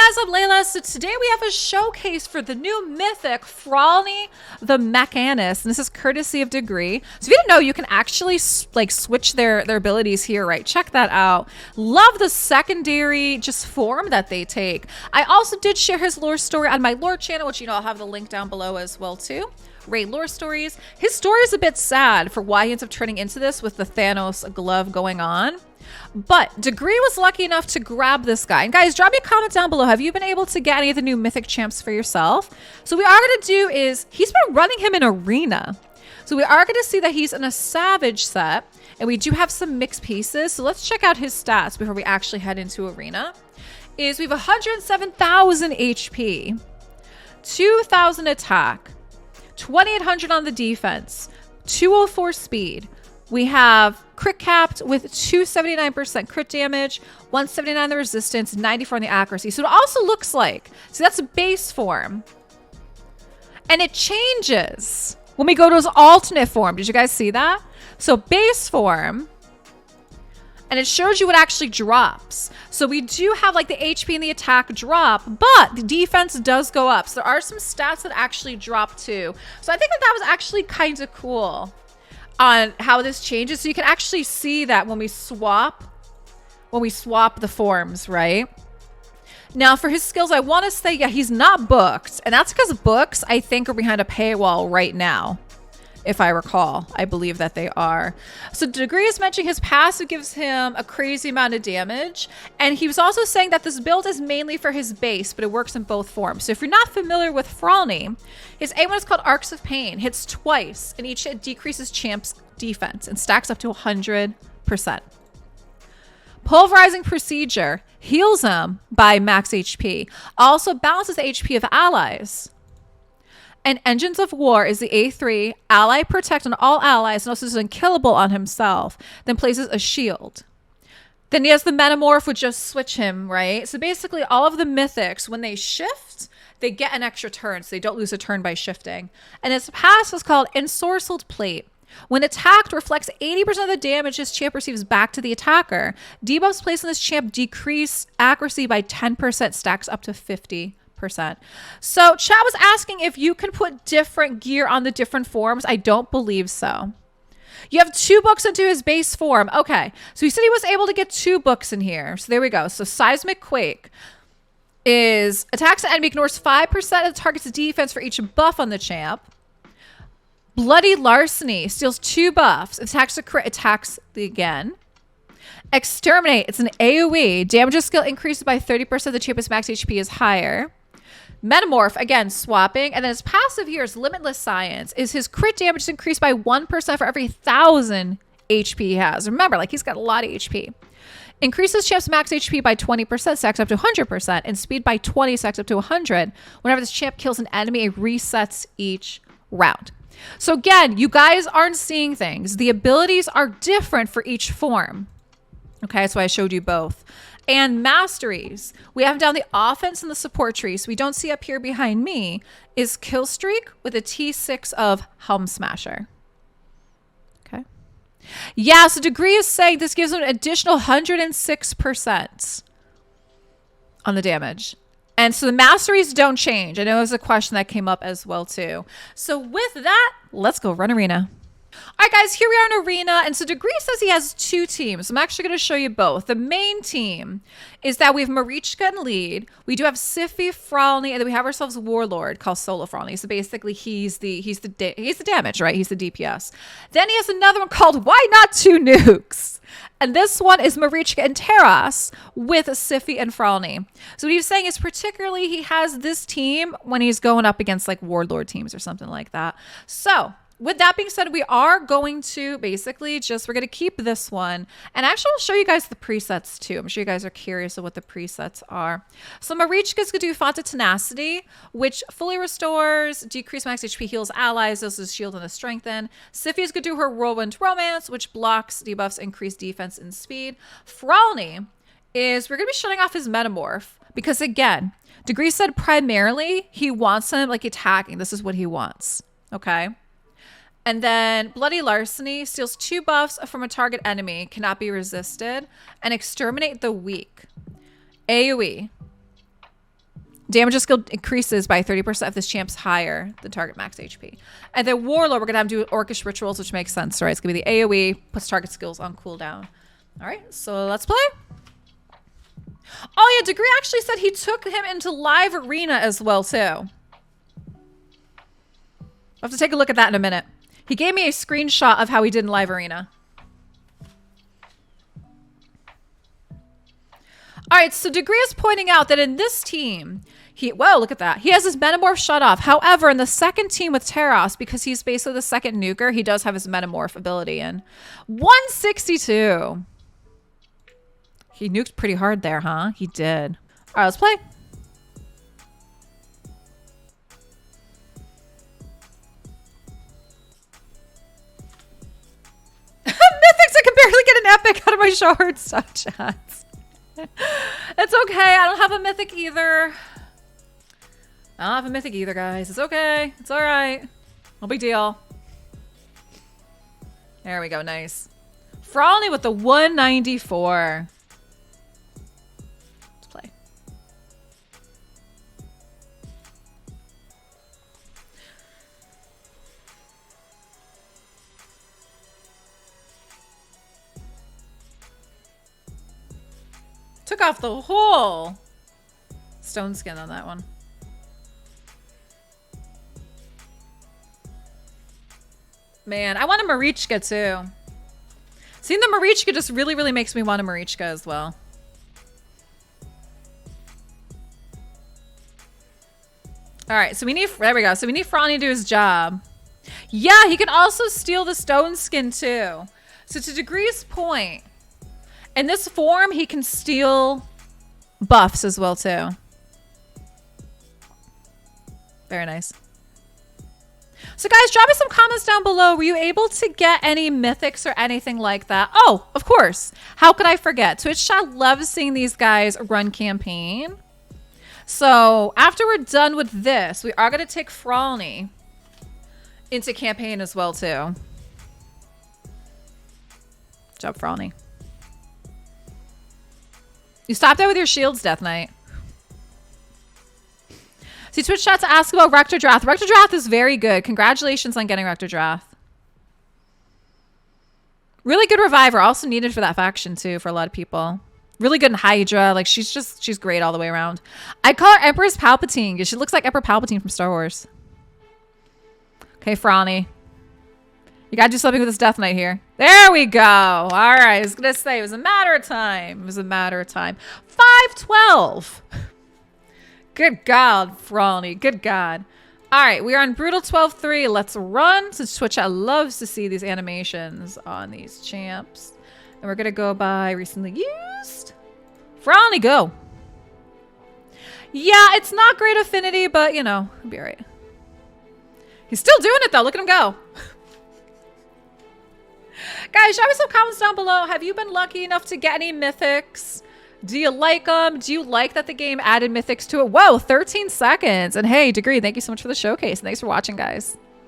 guys, I'm Leila. So today we have a showcase for the new Mythic Frolni the Mechanist, and this is courtesy of DaGreer. So if you didn't know, you can actually like switch their abilities here, right? Check that out. Love the secondary just form that they take. I also did share his lore story on my lore channel, which I'll have the link down below as well too. Raid lore stories. His story is a bit sad for why he ends up turning into this with the Thanos glove going on. But DaGreer was lucky enough to grab this guy. And guys, drop me a comment down below. Have you been able to get any of the new Mythic champs for yourself? So what we are going to do is, he's been running him in Arena. So we are going to see that he's in a Savage set. And we do have some mixed pieces. So let's check out his stats before we actually head into Arena. We have 107,000 HP, 2,000 attack, 2,800 on the defense, 204 speed. We have crit capped with 279% crit damage, 179 the resistance, 94 on the accuracy. So it also looks like, so that's a base form. And it changes when we go to his alternate form. Did you guys see that? So base form, and it shows you what actually drops. So we do have like the HP and the attack drop, but the defense does go up. So there are some stats that actually drop too. So I think that was actually kind of cool on how this changes. So you can actually see that when we swap the forms, right? Now for his skills, I want to say, yeah, he's not booked. And that's because books, I think, are behind a paywall right now. If I recall, I believe that they are. So DaGreer is mentioning his passive gives him a crazy amount of damage. And he was also saying that this build is mainly for his base, but it works in both forms. So if you're not familiar with Frolni, his A1 is called Arcs of Pain, hits twice, and each hit decreases champ's defense and stacks up to 100%. Pulverizing Procedure heals him by max HP, also balances the HP of allies. And Engines of War is the A3, ally protect on all allies, and also is unkillable on himself, then places a shield. Then he has the Metamorph, which just switch him, right? So basically all of the mythics, when they shift, they get an extra turn, so they don't lose a turn by shifting. And his pass is called Ensorcelled Plate. When attacked, reflects 80% of the damage his champ receives back to the attacker. Debuffs placed on this champ decrease accuracy by 10%, stacks up to 50%. So chat was asking if you can put different gear on the different forms. I don't believe so. You have 2 books into his base form. Okay, so he said he was able to get 2 books in here. So there we go. So Seismic Quake is attacks an enemy, ignores 5% of the target's defense for each buff on the champ. Bloody Larceny steals 2 buffs. Attacks a crit, attacks again. Exterminate, it's an AoE. Damage skill increases by 30%. The champ's max HP is higher. Metamorph, again, swapping. And then his passive here is Limitless Science. Is his crit damage is increased by 1% for every 1,000 HP he has. Remember, like, he's got a lot of HP. Increases champ's max HP by 20%, stacks up to 100%. And speed by 20, stacks up to 100. Whenever this champ kills an enemy, it resets each round. So again, you guys aren't seeing things. The abilities are different for each form. Okay, that's why I showed you both. And masteries, we have down the offense and the support tree. So we don't see up here behind me is Kill Streak with a T6 of Helm Smasher. Okay. Yeah, so DaGreer is saying this gives him an additional 106% on the damage. And so the masteries don't change. I know it was a question that came up as well too. So with that, let's go run Arena. All right, guys, here we are in Arena. And so DaGreer says he has 2 teams. I'm actually going to show you both. The main team is that we have Marichka in lead. We do have Siphi, Frolni, and then we have ourselves a Warlord called Solo Frolni. So basically, he's the damage, right? He's the DPS. Then he has another one called Why Not 2 Nukes? And this one is Marichka and Terras with Siphi and Frolni. So what he's saying is particularly he has this team when he's going up against like Warlord teams or something like that. So with that being said, we are going to basically we're going to keep this one. And actually, I'll show you guys the presets too. I'm sure you guys are curious of what the presets are. So Marichka's going to do Font of Tenacity, which fully restores, decrease max HP, heals allies, this is shield and the strengthen. Siphi's going to do her Whirlwind Romance, which blocks, debuffs, increase defense and speed. Frolni is, we're going to be shutting off his Metamorph because again, DaGreer said primarily he wants him like attacking. This is what he wants. Okay. And then Bloody Larceny steals 2 buffs from a target enemy, cannot be resisted, and Exterminate the Weak. AoE. Damage of skill increases by 30% if this champ's higher than target max HP. And then Warlord, we're going to have to do Orcish Rituals, which makes sense, right? It's going to be the AoE, puts target skills on cooldown. All right, so let's play. Oh, yeah, DaGreer actually said he took him into live arena as well, too. I'll have to take a look at that in a minute. He gave me a screenshot of how he did in live arena. All right, so DaGreer is pointing out that in this team, whoa, look at that. He has his Metamorph shut off. However, in the second team with Teros, because he's basically the second nuker, he does have his Metamorph ability in. 162. He nuked pretty hard there, huh? He did. All right, let's play. Mythics, I can barely get an epic out of my shard stuff chats. It's okay. I don't have a mythic either. I don't have a mythic either, guys. It's okay. It's all right. No big deal. There we go. Nice. Frolni with the 194. Let's play. Took off the whole stone skin on that one. Man, I want a Marichka too. Seeing the Marichka just really, really makes me want a Marichka as well. All right, so we need, there we go. So we need Frolni to do his job. Yeah, he can also steal the stone skin too. So to DaGreer's point, in this form, he can steal buffs as well, too. Very nice. So, guys, drop me some comments down below. Were you able to get any mythics or anything like that? Oh, of course. How could I forget? Twitch chat loves seeing these guys run campaign. So, after we're done with this, we are going to take Frolni into campaign as well, too. Good job, Frolni. You stopped there with your shields, Death Knight. See, Twitch chat to ask about Rector Drath. Rector Drath is very good. Congratulations on getting Rector Drath. Really good reviver. Also needed for that faction, too, for a lot of people. Really good in Hydra. Like, she's great all the way around. I call her Empress Palpatine because she looks like Emperor Palpatine from Star Wars. Okay, Frolni. You gotta do something with this Death Knight here. There we go. All right. I was gonna say it was a matter of time. It was a matter of time. 512. Good God, Frolni. Good God. All right. We are on Brutal 12-3. Let's run. Since Twitch chat loves to see these animations on these champs. And we're gonna go by recently used. Frolni, go. Yeah, it's not great affinity, but you know, it'll be all right. He's still doing it though. Look at him go. Guys, drop me some comments down below. Have you been lucky enough to get any mythics? Do you like them? Do you like that the game added mythics to it? Whoa, 13 seconds. And hey, DaGreer, thank you so much for the showcase. Thanks for watching, guys.